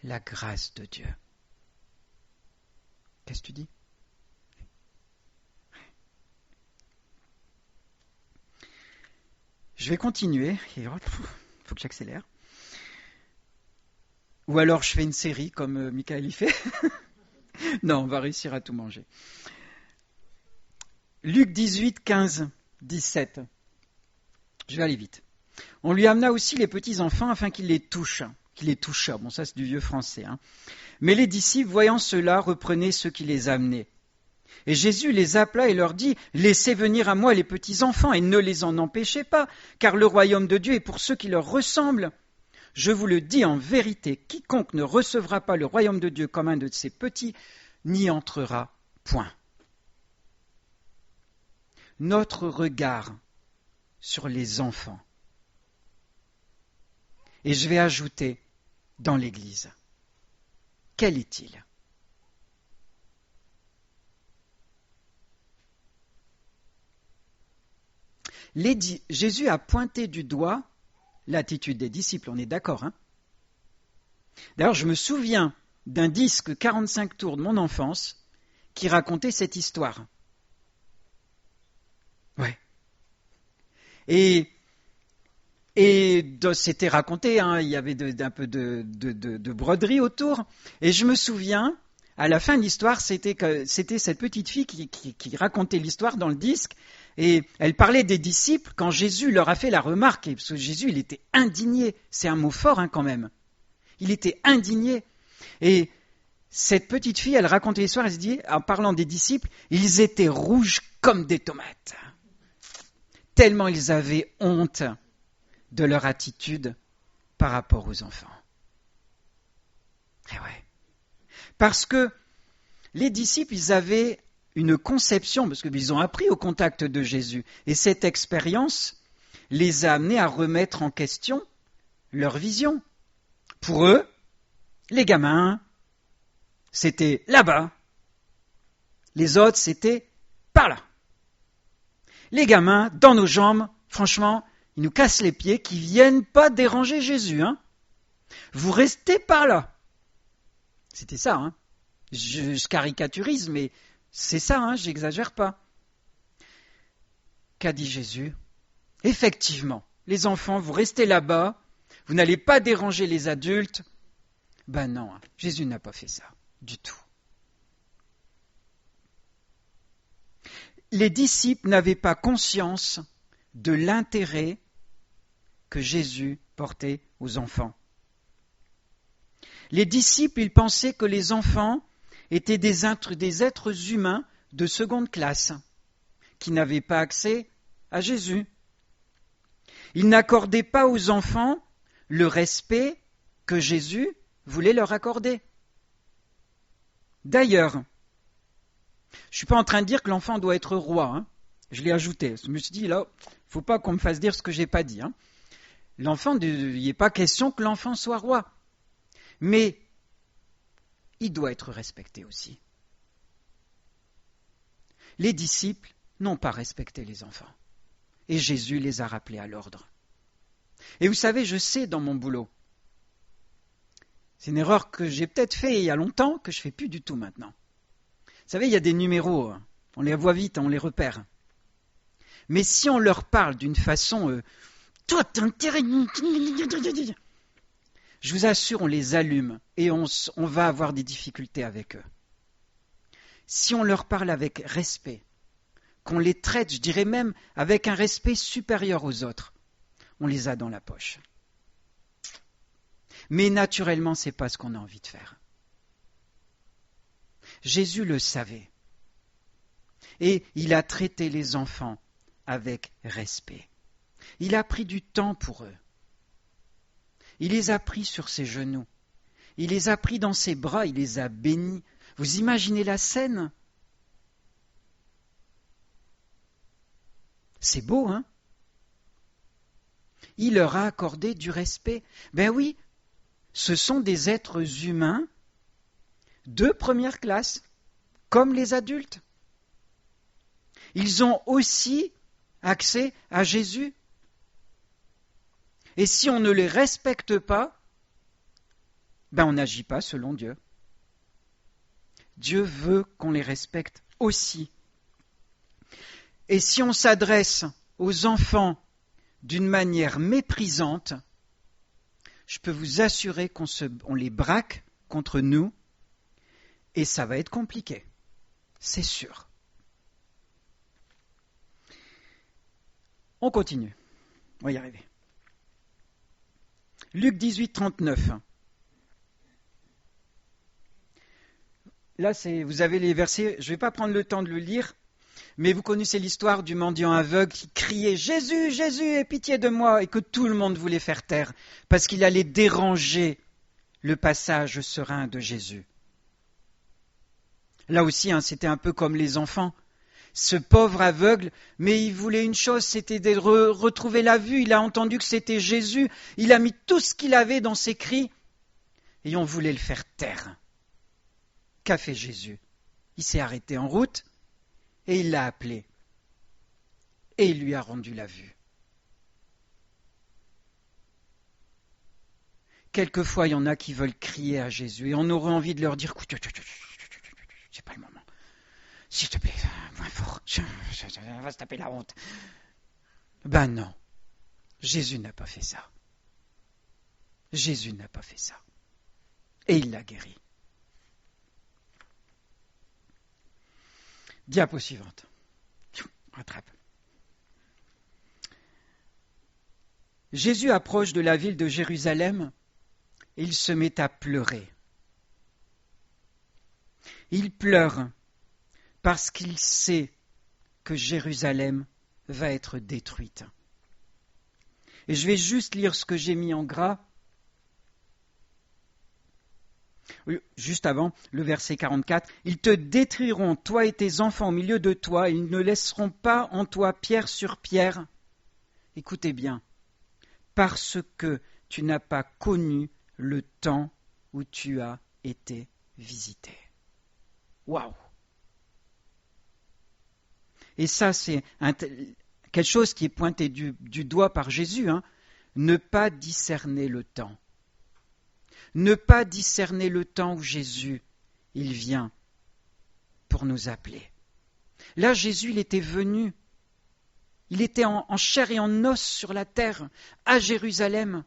de Dieu. Qu'est-ce que tu dis? Je vais continuer. Il faut que j'accélère. Ou alors je fais une série comme Michael y fait. Non, on va réussir à tout manger. Luc 18, 15, 17. Je vais aller vite. On lui amena aussi les petits enfants afin qu'il les touche. Bon, ça c'est du vieux français. Mais les disciples, voyant cela, reprenaient ceux qui les amenaient. Et Jésus les appela et leur dit, « Laissez venir à moi les petits enfants et ne les en empêchez pas, car le royaume de Dieu est pour ceux qui leur ressemblent. Je vous le dis en vérité, quiconque ne recevra pas le royaume de Dieu comme un de ses petits n'y entrera point. » Notre regard sur les enfants, et je vais ajouter dans l'Église, quel est-il? Jésus a pointé du doigt l'attitude des disciples, on est d'accord, hein? D'ailleurs, je me souviens d'un disque 45 tours de mon enfance qui racontait cette histoire. Ouais. Et c'était raconté, hein, il y avait un peu de broderie autour. Et je me souviens, à la fin de l'histoire, c'était cette petite fille qui racontait l'histoire dans le disque. Et elle parlait des disciples quand Jésus leur a fait la remarque. Parce que Jésus, il était indigné. C'est un mot fort, hein, quand même. Il était indigné. Et cette petite fille, elle racontait l'histoire, elle se dit, en parlant des disciples, ils étaient rouges comme des tomates. Tellement ils avaient honte de leur attitude par rapport aux enfants. Et ouais. Parce que les disciples, ils avaient une conception, parce qu'ils ont appris au contact de Jésus, et cette expérience les a amenés à remettre en question leur vision. Pour eux, les gamins, c'était là-bas. Les autres, c'était par là. Les gamins, dans nos jambes, franchement, ils nous cassent les pieds, qui viennent pas déranger Jésus. Hein. Vous restez par là. C'était ça. Hein. Je caricaturise, mais c'est ça, hein, j'exagère pas. Qu'a dit Jésus? Effectivement, les enfants, vous restez là-bas, vous n'allez pas déranger les adultes. Ben non, Jésus n'a pas fait ça, du tout. Les disciples n'avaient pas conscience de l'intérêt que Jésus portait aux enfants. Les disciples, ils pensaient que les enfants étaient des êtres humains de seconde classe, qui n'avaient pas accès à Jésus. Ils n'accordaient pas aux enfants le respect que Jésus voulait leur accorder. D'ailleurs, je ne suis pas en train de dire que l'enfant doit être roi. Hein. Je l'ai ajouté. Je me suis dit, là, il ne faut pas qu'on me fasse dire ce que je n'ai pas dit. Hein. L'enfant, il n'est pas question que l'enfant soit roi. Mais il doit être respecté aussi. Les disciples n'ont pas respecté les enfants. Et Jésus les a rappelés à l'ordre. Et vous savez, je sais dans mon boulot, c'est une erreur que j'ai peut-être fait il y a longtemps, que je ne fais plus du tout maintenant. Vous savez, il y a des numéros, on les voit vite, on les repère. Mais si on leur parle d'une façon... toi, t'as intérêt... Je vous assure, on les allume et on va avoir des difficultés avec eux. Si on leur parle avec respect, qu'on les traite, je dirais même, avec un respect supérieur aux autres, on les a dans la poche. Mais naturellement, ce n'est pas ce qu'on a envie de faire. Jésus le savait. Et il a traité les enfants avec respect. Il a pris du temps pour eux. Il les a pris sur ses genoux. Il les a pris dans ses bras, il les a bénis. Vous imaginez la scène? C'est beau, hein? Il leur a accordé du respect. Ben oui, ce sont des êtres humains de première classe, comme les adultes. Ils ont aussi accès à Jésus. Et si on ne les respecte pas, ben on n'agit pas selon Dieu. Dieu veut qu'on les respecte aussi. Et si on s'adresse aux enfants d'une manière méprisante, je peux vous assurer qu'on les braque contre nous et ça va être compliqué. C'est sûr. On continue. On va y arriver. Luc 18, 39. Là, vous avez les versets, je ne vais pas prendre le temps de le lire, mais vous connaissez l'histoire du mendiant aveugle qui criait « Jésus, Jésus, aie pitié de moi !» et que tout le monde voulait faire taire parce qu'il allait déranger le passage serein de Jésus. Là aussi, c'était un peu comme les enfants. Ce pauvre aveugle, mais il voulait une chose, c'était de retrouver la vue. Il a entendu que c'était Jésus. Il a mis tout ce qu'il avait dans ses cris et on voulait le faire taire. Qu'a fait Jésus? Il s'est arrêté en route et il l'a appelé. Et il lui a rendu la vue. Quelquefois, il y en a qui veulent crier à Jésus et on aurait envie de leur dire « c'est pas le moment. S'il te plaît, moins fort, on va se taper la honte. » Ben non, Jésus n'a pas fait ça. Jésus n'a pas fait ça. Et il l'a guéri. Diapo suivante. Rattrape. Jésus approche de la ville de Jérusalem et il se met à pleurer. Il pleure parce qu'il sait que Jérusalem va être détruite. Et je vais juste lire ce que j'ai mis en gras. Juste avant, le verset 44. « Ils te détruiront, toi et tes enfants, au milieu de toi, et ils ne laisseront pas en toi pierre sur pierre. » Écoutez bien. « Parce que tu n'as pas connu le temps où tu as été visité. » Waouh! Et ça, c'est quelque chose qui est pointé du doigt par Jésus. Ne pas discerner le temps. Ne pas discerner le temps où Jésus, il vient pour nous appeler. Là, Jésus, il était venu. Il était en chair et en os sur la terre, à Jérusalem.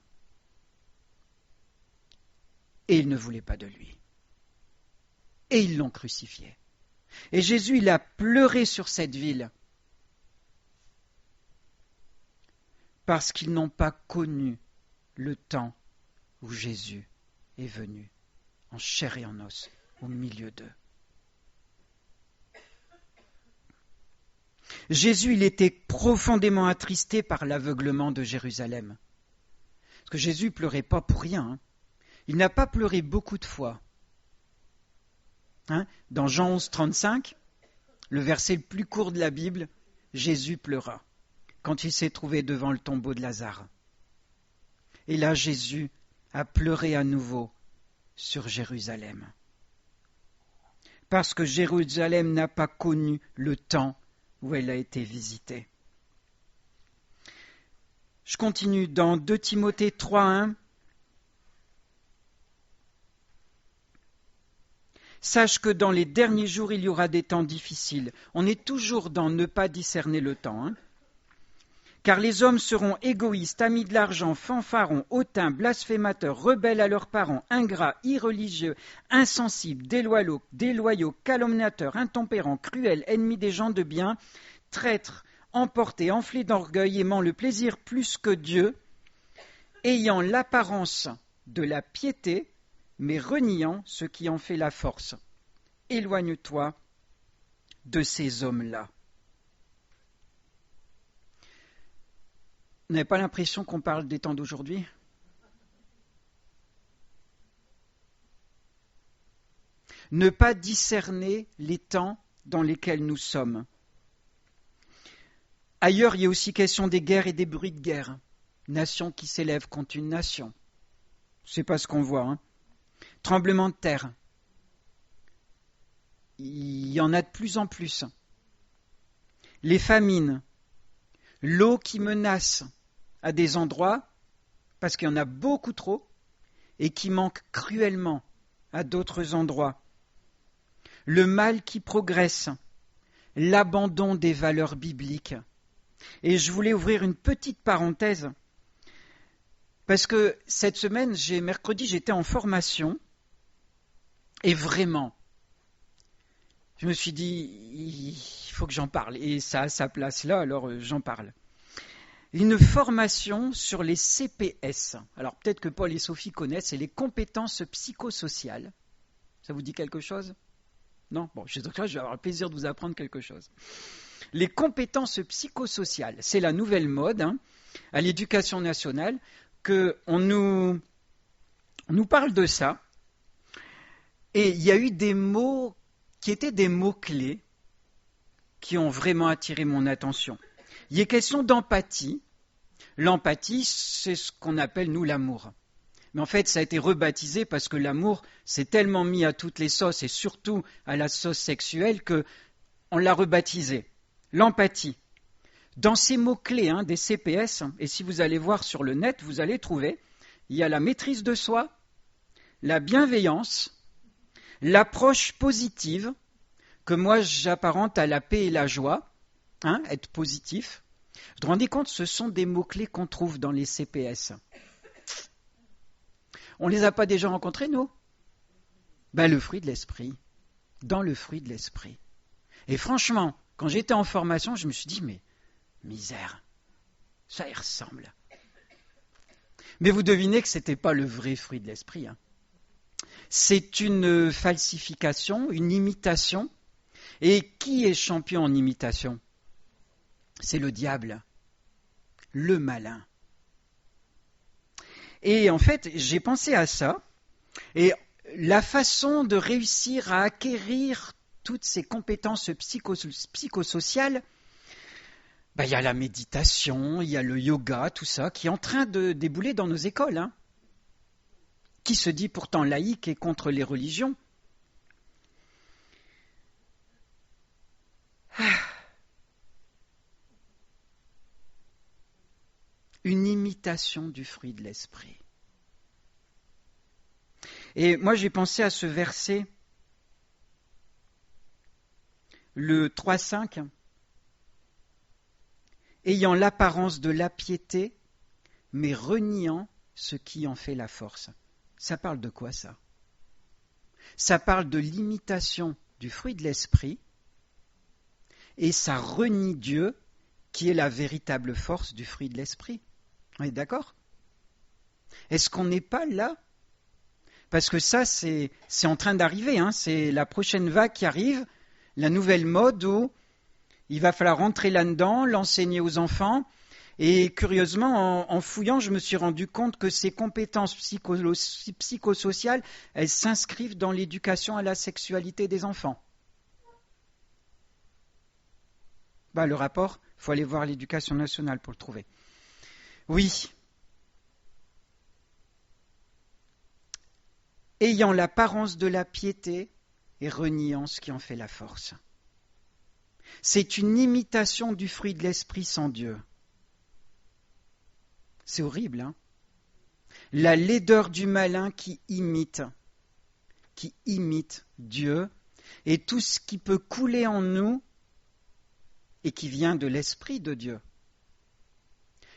Et ils ne voulaient pas de lui. Et ils l'ont crucifié. Et Jésus, il a pleuré sur cette ville parce qu'ils n'ont pas connu le temps où Jésus est venu en chair et en os au milieu d'eux. Jésus, il était profondément attristé par l'aveuglement de Jérusalem. Parce que Jésus ne pleurait pas pour rien. Il n'a pas pleuré beaucoup de fois. Dans Jean 11, 35, le verset le plus court de la Bible, Jésus pleura quand il s'est trouvé devant le tombeau de Lazare. Et là, Jésus a pleuré à nouveau sur Jérusalem. Parce que Jérusalem n'a pas connu le temps où elle a été visitée. Je continue dans 2 Timothée 3:1. Sache que dans les derniers jours, il y aura des temps difficiles. On est toujours dans ne pas discerner le temps. Car les hommes seront égoïstes, amis de l'argent, fanfarons, hautains, blasphémateurs, rebelles à leurs parents, ingrats, irreligieux, insensibles, déloyaux, calomniateurs, intempérants, cruels, ennemis des gens de bien, traîtres, emportés, enflés d'orgueil, aimant le plaisir plus que Dieu, ayant l'apparence de la piété, mais reniant ce qui en fait la force. Éloigne-toi de ces hommes-là. Vous n'avez pas l'impression qu'on parle des temps d'aujourd'hui ? Ne pas discerner les temps dans lesquels nous sommes. Ailleurs, il y a aussi question des guerres et des bruits de guerre. Nation qui s'élève contre une nation. C'est pas ce qu'on voit. Tremblement de terre. Il y en a de plus en plus. Les famines. L'eau qui menace à des endroits, parce qu'il y en a beaucoup trop, et qui manque cruellement à d'autres endroits. Le mal qui progresse. L'abandon des valeurs bibliques. Et je voulais ouvrir une petite parenthèse, parce que cette semaine, mercredi, j'étais en formation, et vraiment, je me suis dit, il faut que j'en parle, et ça a sa place là, alors j'en parle. Une formation sur les CPS. Alors peut-être que Paul et Sophie connaissent, c'est les compétences psychosociales. Ça vous dit quelque chose ? Non ? Bon, je vais avoir le plaisir de vous apprendre quelque chose. Les compétences psychosociales, c'est la nouvelle mode à l'éducation nationale, qu'on nous parle de ça. Et il y a eu des mots qui étaient des mots-clés qui ont vraiment attiré mon attention. Il y a question d'empathie. L'empathie, c'est ce qu'on appelle, nous, l'amour. Mais en fait, ça a été rebaptisé parce que l'amour s'est tellement mis à toutes les sauces, et surtout à la sauce sexuelle, qu'on l'a rebaptisé. L'empathie. Dans ces mots-clés des CPS, et si vous allez voir sur le net, vous allez trouver, il y a la maîtrise de soi, la bienveillance, l'approche positive, que moi j'apparente à la paix et la joie, être positif. Vous vous rendez compte, ce sont des mots-clés qu'on trouve dans les CPS. On ne les a pas déjà rencontrés, nous ? Le fruit de l'esprit. Dans le fruit de l'esprit. Et franchement, quand j'étais en formation, je me suis dit, mais misère, ça y ressemble. Mais vous devinez que ce n'était pas le vrai fruit de l'esprit. C'est une falsification, une imitation. Et qui est champion en imitation ? C'est le diable, le malin. Et en fait, j'ai pensé à ça, et la façon de réussir à acquérir toutes ces compétences psychosociales, il y a la méditation, il y a le yoga, tout ça, qui est en train de débouler dans nos écoles. Qui se dit pourtant laïque et contre les religions. Une imitation du fruit de l'esprit. Et moi j'ai pensé à ce verset, le 3,5, ayant l'apparence de la piété, mais reniant ce qui en fait la force. Ça parle de quoi ça ? Ça parle de l'imitation du fruit de l'esprit, et ça renie Dieu, qui est la véritable force du fruit de l'esprit. On est d'accord ? Est-ce qu'on n'est pas là ? Parce que ça, c'est en train d'arriver. C'est la prochaine vague qui arrive, la nouvelle mode où il va falloir rentrer là-dedans, l'enseigner aux enfants. Et curieusement, en fouillant, je me suis rendu compte que ces compétences psychosociales, elles s'inscrivent dans l'éducation à la sexualité des enfants. Le rapport, il faut aller voir l'éducation nationale pour le trouver. Oui. Ayant l'apparence de la piété et reniant ce qui en fait la force. C'est une imitation du fruit de l'esprit sans Dieu. C'est horrible, La laideur du malin qui imite Dieu et tout ce qui peut couler en nous et qui vient de l'Esprit de Dieu.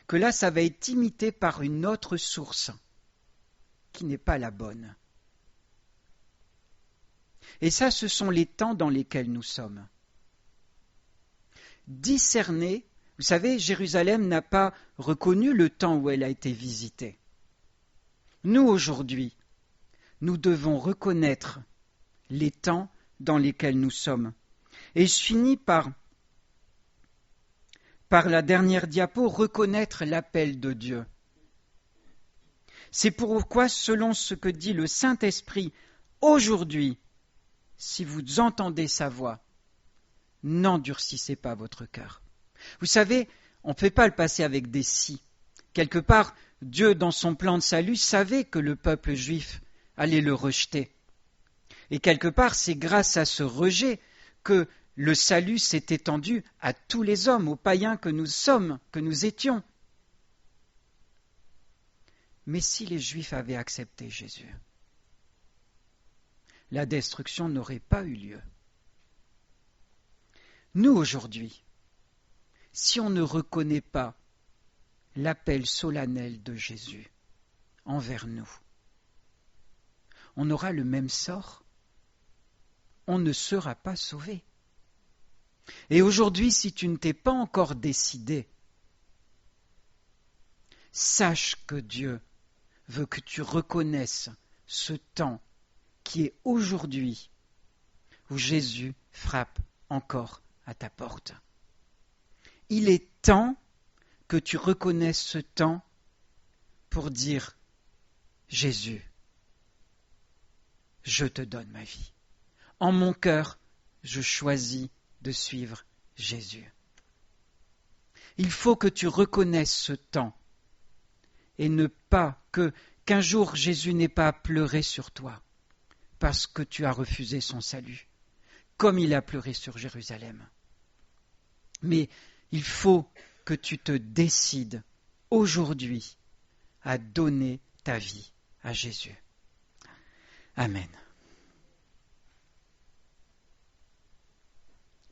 Que là, ça va être imité par une autre source qui n'est pas la bonne. Et ça, ce sont les temps dans lesquels nous sommes. Discerner. Vous savez, Jérusalem n'a pas reconnu le temps où elle a été visitée. Nous, aujourd'hui, nous devons reconnaître les temps dans lesquels nous sommes. Et je finis par la dernière diapo, reconnaître l'appel de Dieu. C'est pourquoi, selon ce que dit le Saint-Esprit, aujourd'hui, si vous entendez sa voix, n'endurcissez pas votre cœur. Vous savez, on ne peut pas le passer avec des si. Quelque part, Dieu, dans son plan de salut, savait que le peuple juif allait le rejeter. Et quelque part, c'est grâce à ce rejet que le salut s'est étendu à tous les hommes, aux païens que nous sommes, que nous étions. Mais si les Juifs avaient accepté Jésus, la destruction n'aurait pas eu lieu. Nous, aujourd'hui, si on ne reconnaît pas l'appel solennel de Jésus envers nous, on aura le même sort. On ne sera pas sauvé. Et aujourd'hui, si tu ne t'es pas encore décidé, sache que Dieu veut que tu reconnaisses ce temps qui est aujourd'hui où Jésus frappe encore à ta porte. Il est temps que tu reconnaisses ce temps pour dire « Jésus, je te donne ma vie. En mon cœur, je choisis de suivre Jésus. » Il faut que tu reconnaisses ce temps et ne pas qu'un jour Jésus n'ait pas pleuré sur toi parce que tu as refusé son salut, comme il a pleuré sur Jérusalem. Mais il faut que tu te décides aujourd'hui à donner ta vie à Jésus. Amen.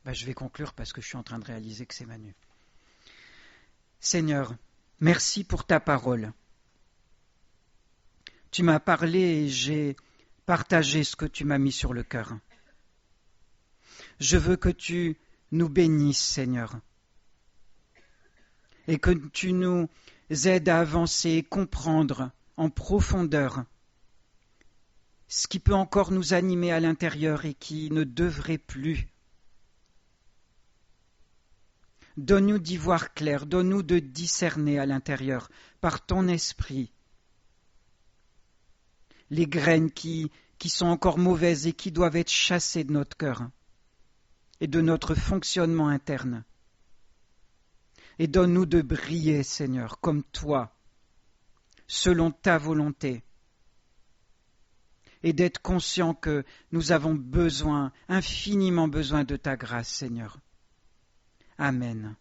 Je vais conclure parce que je suis en train de réaliser que c'est Manu. Seigneur, merci pour ta parole. Tu m'as parlé et j'ai partagé ce que tu m'as mis sur le cœur. Je veux que tu nous bénisses, Seigneur, et que tu nous aides à avancer et comprendre en profondeur ce qui peut encore nous animer à l'intérieur et qui ne devrait plus. Donne-nous d'y voir clair, donne-nous de discerner à l'intérieur, par ton esprit, les graines qui sont encore mauvaises et qui doivent être chassées de notre cœur et de notre fonctionnement interne. Et donne-nous de briller, Seigneur, comme toi, selon ta volonté, et d'être conscients que nous avons besoin, infiniment besoin de ta grâce, Seigneur. Amen.